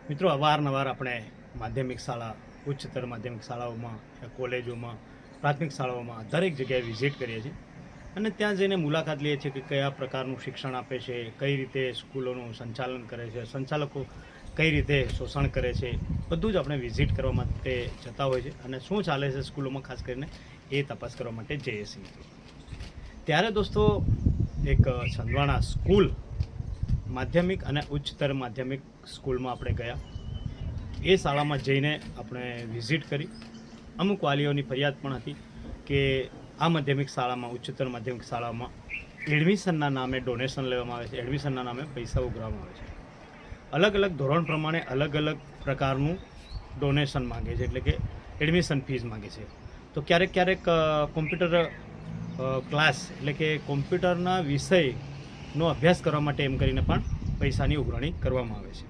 મિત્રો અવારનવાર આપણે માધ્યમિક શાળા, ઉચ્ચતર માધ્યમિક શાળાઓમાં, કોલેજોમાં, પ્રાથમિક શાળાઓમાં દરેક જગ્યાએ વિઝિટ કરીએ છીએ અને ત્યાં જઈને મુલાકાત લઈએ છીએ કે કયા પ્રકારનું શિક્ષણ આપે છે, કઈ રીતે સ્કૂલોનું સંચાલન કરે છે, સંચાલકો કઈ રીતે શોષણ કરે છે, બધું જ આપણે વિઝિટ કરવા માટે જતા હોય છે અને શું ચાલે છે સ્કૂલોમાં ખાસ કરીને એ તપાસ કરવા માટે જઈએ છીએ. ત્યારે દોસ્તો એક છંદવાણા સ્કૂલ માધ્યમિક અને ઉચ્ચતર માધ્યમિક સ્કૂલમાં આપણે ગયા. એ શાળામાં જઈને આપણે વિઝિટ કરી. અમુક વાલીઓની ફરિયાદ પણ હતી કે આ માધ્યમિક શાળામાં, ઉચ્ચતર માધ્યમિક શાળામાં એડમિશનના નામે ડોનેશન લેવામાં આવે છે, એડમિશનના નામે પૈસા ઉઘરાવવામાં આવે છે. અલગ અલગ ધોરણ પ્રમાણે અલગ અલગ પ્રકારનું ડોનેશન માગે છે, એટલે કે એડમિશન ફીસ માગે છે. તો ક્યારેક ક્યારેક કોમ્પ્યુટર ક્લાસ એટલે કે કોમ્પ્યુટરના વિષયનો અભ્યાસ કરવા માટે એમ કરીને પણ પૈસાની ઉઘરાણી કરવામાં આવે છે.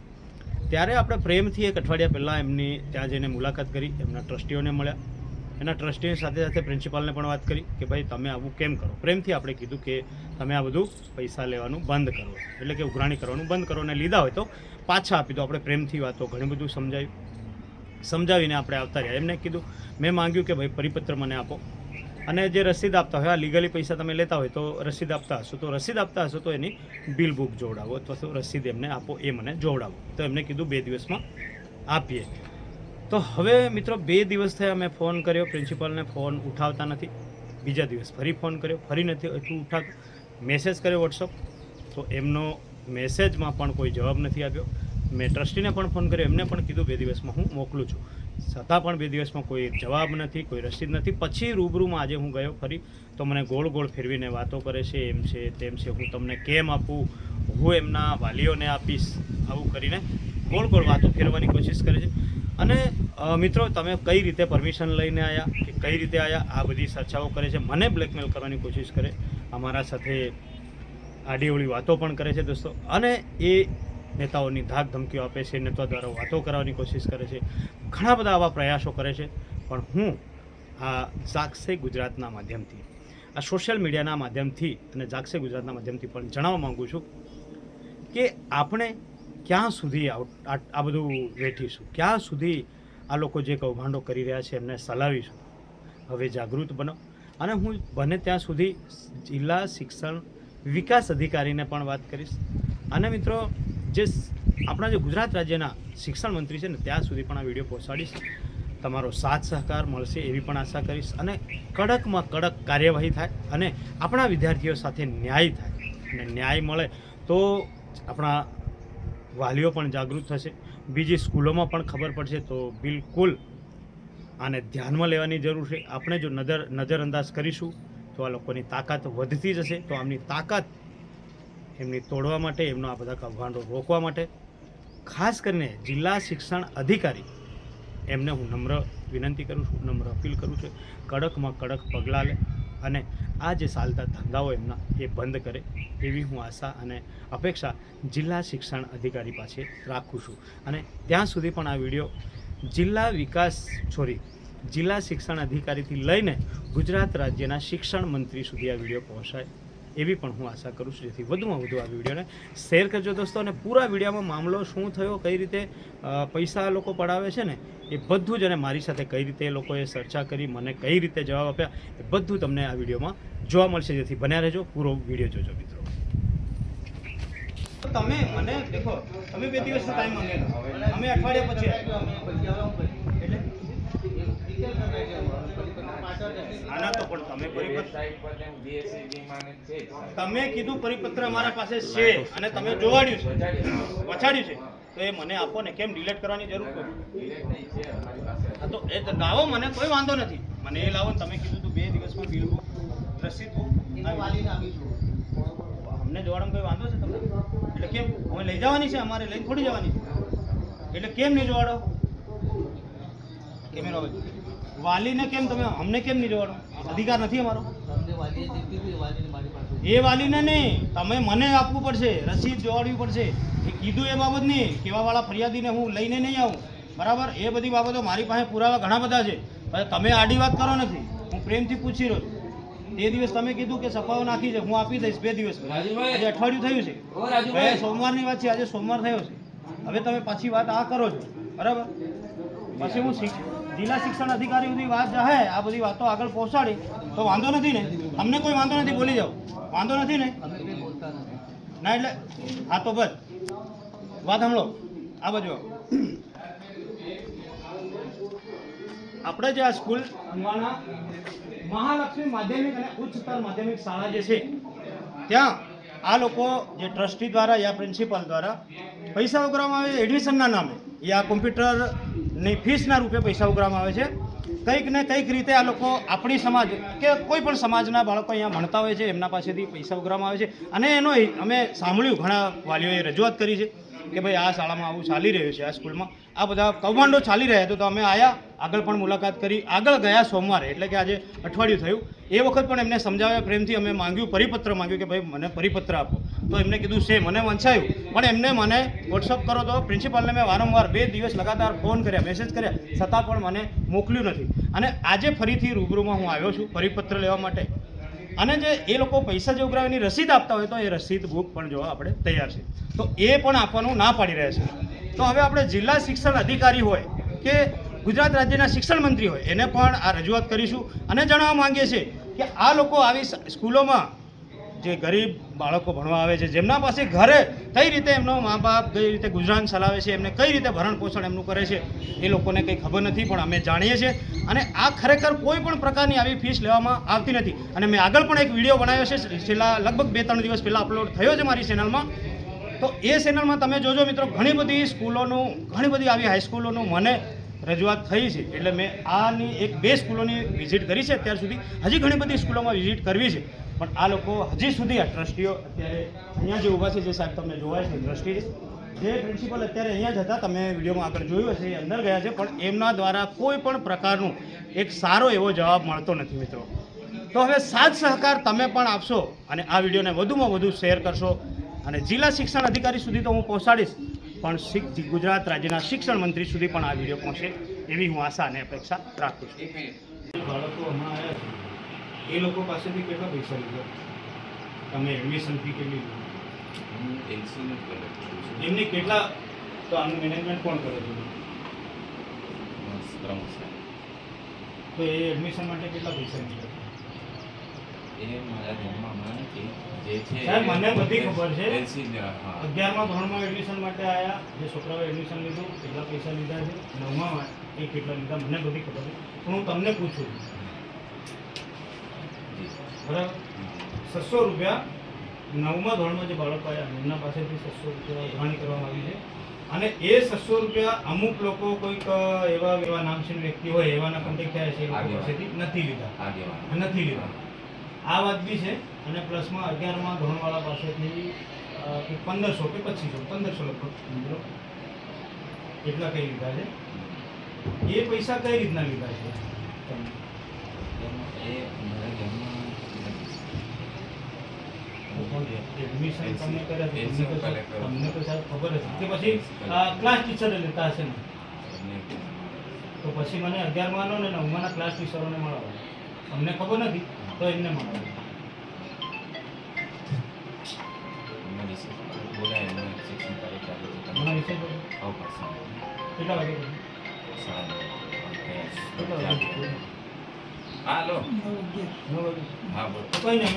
ત્યારે આપણે પ્રેમથી એક અઠવાડિયા પહેલાં એમની ત્યાં જઈને મુલાકાત કરી, એમના ટ્રસ્ટીઓને મળ્યા. એના ટ્રસ્ટીઓની સાથે સાથે પ્રિન્સિપાલને પણ વાત કરી કે ભાઈ તમે આવું કેમ કરો. પ્રેમથી આપણે કીધું કે તમે આ બધું પૈસા લેવાનું બંધ કરો, એટલે કે ઉઘરાણી કરવાનું બંધ કરો, અને લીધા હોય તો પાછા આપી દો. આપણે પ્રેમથી વાતો ઘણું બધું સમજાવીને આપણે આવતા રહ્યા. એમને કીધું, મેં માંગ્યું કે ભાઈ પરિપત્ર મને આપો, અને જે રસીદ આપતા હોય, આ લીગલી પૈસા તમે લેતા હોય તો રસીદ આપતા હશો તો એની બિલ બુક જોવડાવો અથવા તો રસીદ એમને આપો, એ મને જોવડાવો. તો એમને કીધું 2 દિવસમાં આપીએ. તો હવે મિત્રો 2 દિવસ થયા, મેં ફોન કર્યો પ્રિન્સિપાલને, ફોન ઉઠાવતા નથી. બીજા દિવસ ફરી ફોન કર્યો, ફરી નથી ઉઠાવતો. મેસેજ કર્યો વોટ્સઅપ, તો એમનો મેસેજમાં પણ કોઈ જવાબ નથી આપ્યો. મેં ટ્રસ્ટીને પણ ફોન કર્યો, એમને પણ કીધું 2 દિવસમાં હું મોકલું છું, છતાં પણ 2 દિવસમાં કોઈ જવાબ નથી, કોઈ રસીદ નથી. પછી રૂબરૂમાં આજે હું ગયો ફરી, તો મને ગોળ ગોળ ફેરવીને વાતો કરે છે, એમ છે તેમ છે, હું તમને કેમ આપું, હું એમના વાલીઓને આપીશ, આવું કરીને ગોળ ગોળ વાતો ફેરવાની કોશિશ કરે છે. અને મિત્રો, તમે કઈ રીતે પરમિશન લઈને આવ્યા કે કઈ રીતે આવ્યા, આ બધી ચર્ચાઓ કરે છે, મને બ્લેકમેલ કરવાની કોશિશ કરે, અમારા સાથે આડીઅવળી વાતો પણ કરે છે દોસ્તો. અને એ નેતાઓની ધાક ધમકીઓ આપે છે, નેતા દ્વારા વાતો કરવાની કોશિશ કરે છે, ઘણા બધા આવા પ્રયાસો કરે છે. પણ હું આ જાગશે ગુજરાતના માધ્યમથી, આ સોશિયલ મીડિયાના માધ્યમથી અને જાગશે ગુજરાતના માધ્યમથી પણ જણાવવા માગું છું કે આપણે ક્યાં સુધી આ બધું વેઠીશું, ક્યાં સુધી આ લોકો જે કૌભાંડો કરી રહ્યા છે એમને સલાવીશું. હવે જાગૃત બનો. અને હું બને ત્યાં સુધી જિલ્લા શિક્ષણ વિકાસ અધિકારીને પણ વાત કરીશ. અને મિત્રો, જે આપણા જે ગુજરાત રાજ્યના શિક્ષણ મંત્રી છે ને, ત્યાં સુધી પણ આ વિડીયો પહોંચાડીશ. તમારો સાથ સહકાર મળશે એવી પણ આશા કરીશ, અને કડકમાં કડક કાર્યવાહી થાય અને આપણા વિદ્યાર્થીઓ સાથે ન્યાય થાય. અને ન્યાય મળે તો આપણા વાલીઓ પણ જાગૃત થશે, બીજી સ્કૂલોમાં પણ ખબર પડશે. તો બિલકુલ આને ધ્યાનમાં લેવાની જરૂર છે. આપણે જો નજરઅંદાજ કરીશું તો આ લોકોની તાકાત વધતી જશે. તો આમની તાકાત એમની તોડવા માટે, એમનો આ બધા કૌભાંડો રોકવા માટે ખાસ કરીને જિલ્લા શિક્ષણ અધિકારી એમને હું નમ્ર વિનંતી કરું છું, નમ્ર અપીલ કરું છું, કડકમાં કડક પગલાં લે અને આ જે ચાલતા ધંધાઓ એમના એ બંધ કરે, એવી હું આશા અને અપેક્ષા જિલ્લા શિક્ષણ અધિકારી પાસે રાખું છું. અને ત્યાં સુધી પણ આ વિડીયો જિલ્લા શિક્ષણ અધિકારીથી લઈને ગુજરાત રાજ્યના શિક્ષણ મંત્રી સુધી આ વિડીયો પહોંચાય એવી પણ હું આશા કરું છું. જેથી વધુમાં વધુ આ વિડીયોને શેર કરજો દોસ્તો. અને પૂરા વિડીયોમાં મામલો શું થયો, કઈ રીતે પૈસા લોકો પડાવે છે ને, એ બધું જ, અને મારી સાથે કઈ રીતે એ લોકોએ ચર્ચા કરી, મને કઈ રીતે જવાબ આપ્યા, એ બધું તમને આ વિડીયોમાં જોવા મળશે. જેથી બન્યા રહેજો, પૂરો વિડીયો જોજો મિત્રો. તમે મને દેખો, તમે 2 દિવસનો ટાઈમ માંગેલો, અમે અઠવાડિયા પછી એટલે આના તો પણ તમે કીધું પરિપત્ર અમારા પાસે છે અને તમે જોવાડ્યું છે, પછાડ્યું છે, તો એ મને આપો ને. કેમ ડિલીટ કરવાની જરૂર કોઈ? હા, તો એ લાવો, મને કોઈ વાંધો નથી, મને એ લાવો. તમે કીધું તો 2 દિવસમાં બિલ બુક, રસીદ બુક અમને જોવાનું કોઈ વાંધો છે તમને? એટલે કેમ અમે લઈ જવાની છે? અમારે લઈને થોડી જવાની છે. એટલે કેમ નહીં જોવાડો? કેમેરા વાલીને કેમ તમે અમને કેમ નહીં જોવાડો? અધિકાર નથી અમારો? એ વાલીને નહીં, તમે મને આપવું પડશે, રસીદ જોવાડવી પડશે. એ કીધું એ બાબત નહીં, કહેવાવાળા ફરિયાદીને હું લઈને નહીં આવું, બરાબર? એ બધી બાબતો મારી પાસે પુરાવા ઘણા બધા છે. તમે આડી વાત કરો નથી, હું પ્રેમથી પૂછી રહ્યો છું. તે દિવસ તમે કીધું કે સફાઓ નાખી છે, હું આપી દઈશ 2 દિવસ. આજે અઠવાડિયું થયું છે, સોમવારની વાત છે, આજે સોમવાર થયો છે. હવે તમે પાછી વાત આ કરો છો બરાબર, પછી હું જિલ્લા શિક્ષણ અધિકારી સુધી વાત જાહે, આ બધી વાતો આગળ પહોંચાડી તો વાંધો નથી ને, અમને કોઈ વાંધો નથી, બોલી જાઓ, વાંધો નથી ને ના. એટલે હા તો બસ વાત સાંભળો, આ બાજુ આપણે જે આ સ્કૂલ મહાલક્ષ્મી માધ્યમિક અને ઉચ્ચતર માધ્યમિક શાળા જે છે ત્યાં આ લોકો જે ટ્રસ્ટી દ્વારા યા પ્રિન્સિપાલ દ્વારા પૈસા ઉઘરાવવામાં આવે એડમિશનના નામે યા કોમ્પ્યુટરની ફીસના રૂપે પૈસા ઉઘરાવવામાં આવે છે. કંઈક ને કંઈક રીતે આ લોકો આપણી સમાજ કે કોઈ પણ સમાજના બાળકો અહીંયા ભણતા હોય છે એમના પાસેથી પૈસા ઉઘરાવવામાં આવે છે. અને એનો અમે સાંભળ્યું, ઘણા વાલીઓએ રજૂઆત કરી છે કે ભાઈ આ શાળામાં આવું ચાલી રહ્યું છે, આ સ્કૂલમાં આ બધા કૌભાંડો ચાલી રહ્યા હતા. તો અમે આવ્યા, આગળ પણ મુલાકાત કરી, આગળ ગયા સોમવારે એટલે કે આજે અઠવાડિયું થયું, એ વખત પણ એમને સમજાવ્યા પ્રેમથી. અમે માંગ્યું, પરિપત્ર માંગ્યું કે ભાઈ મને પરિપત્ર આપો, તો એમને કીધું છે મને વંચાયું, પણ એમને મને વોટ્સઅપ કરો. તો પ્રિન્સિપાલને મેં વારંવાર 2 દિવસ લગાતાર ફોન કર્યા, મેસેજ કર્યા, છતાં પણ મને મોકલ્યું નથી. અને આજે ફરીથી રૂબરૂમાં હું આવ્યો છું પરિપત્ર લેવા માટે. અને જે એ લોકો પૈસા જે ઉઘરાવીની રસીદ આપતા હોય તો એ રસીદ બુક પણ જોવા આપણે તૈયાર છે, તો એ પણ આપવાનું ના પાડી રહ્યા છે. તો હવે આપણે જિલ્લા શિક્ષણ અધિકારી હોય કે ગુજરાત રાજ્યના શિક્ષણ મંત્રી હોય એને પણ આ રજૂઆત કરીશું અને જણાવવા માંગીએ છીએ કે આ લોકો આવી સ્કૂલોમાં જે ગરીબ બાળકો ભણવા આવે છે, જેમના પાસે ઘરે કઈ રીતે એમનો મા બાપ કઈ રીતે ગુજરાન ચલાવે છે, એમને કઈ રીતે ભરણ પોષણ એમનું કરે છે, એ લોકોને કંઈ ખબર નથી, પણ અમે જાણીએ છીએ. અને આ ખરેખર કોઈ પણ પ્રકારની આવી ફીસ લેવામાં આવતી નથી. અને મેં આગળ પણ એક વિડીયો બનાવ્યો છે, છેલ્લા લગભગ 2-3 દિવસ પહેલાં અપલોડ થયો છે મારી ચેનલમાં. તો એ ચેનલમાં તમે જોજો મિત્રો, ઘણી બધી સ્કૂલોનું, ઘણી બધી આવી હાઈસ્કૂલોનું મને રજૂઆત થઈ છે. એટલે મેં આની 1-2 સ્કૂલોની વિઝિટ કરી છે અત્યાર સુધી, હજી ઘણી બધી સ્કૂલોમાં વિઝિટ કરવી છે. પણ આ લોકો હજી સુધી, આ ટ્રસ્ટીઓ અત્યારે અહીંયા જે ઊભા છે, જે સાહેબ તમને જોવાય છે ટ્રસ્ટી છે, જે પ્રિન્સિપલ અત્યારે અહીંયા જ હતા, તમે વિડીયોમાં આગળ જોયું હશે, એ અંદર ગયા છે, પણ એમના દ્વારા કોઈ પણ પ્રકારનું એક સારો એવો જવાબ મળતો નથી મિત્રો. તો હવે સાથ સહકાર તમે પણ આપશો અને આ વિડીયોને વધુમાં વધુ શેર કરશો અને જિલ્લા શિક્ષણ અધિકારી સુધી તો હું પહોંચાડીશ, પણ ગુજરાત રાજ્યના શિક્ષણ મંત્રી સુધી પણ આ વિડીયો પહોંચે એવી હું આશા અને અપેક્ષા રાખું છું. બાળકો હમણાં આવ્યા છે, એ લોકો પાસેથી કેટલા પૈસા લીધા તમે? એડમિશન ફી કેટલી એમની કેટલા? તો આનું મેનેજમેન્ટ કોણ કરે છે? તો એ એડમિશન માટે કેટલા પૈસા લીધા? મને બધી ખબર છે. 11મા ધોરણમાં એડમિશન માટે આવ્યા જે છોકરાઓએ એડમિશન લીધું, કેટલા પૈસા લીધા છે, 9મા એ કેટલા લીધા, મને બધી ખબર છે. પણ હું તમને પૂછું, બરાબર, 600 રૂપિયા 9મા ધોરણમાં જે બાળકો આવ્યા એમના પાસેથી 600 રૂપિયા ઉઘરાણી કરવામાં આવી છે. અને એ 600 રૂપિયા અમુક લોકો કોઈક એવા નામચીન વ્યક્તિ હોય એવાના કોન્ટેક્ટ થયા છે, એ લોકો પાસેથી નથી લીધા. આ વાત બી છે. અને પ્લસમાં 11મા ધોરણવાળા પાસેથી 1500 કે 2500 લગભગ એટલા કઈ લીધા છે. એ પૈસા કઈ રીતના લીધા છે? એડમિશન તમને કર્યા તમને તો સાહેબ ખબર હશે કે પછી ક્લાસ ટીચરે લેતા હશે ને? તો પછી મને 11માનો ને 9માના ક્લાસ ટીચરોને મળાવો. અમને ખબર નથી તો એમને મળાવો. કેટલા વાગે? હાલો. કઈ નહીં.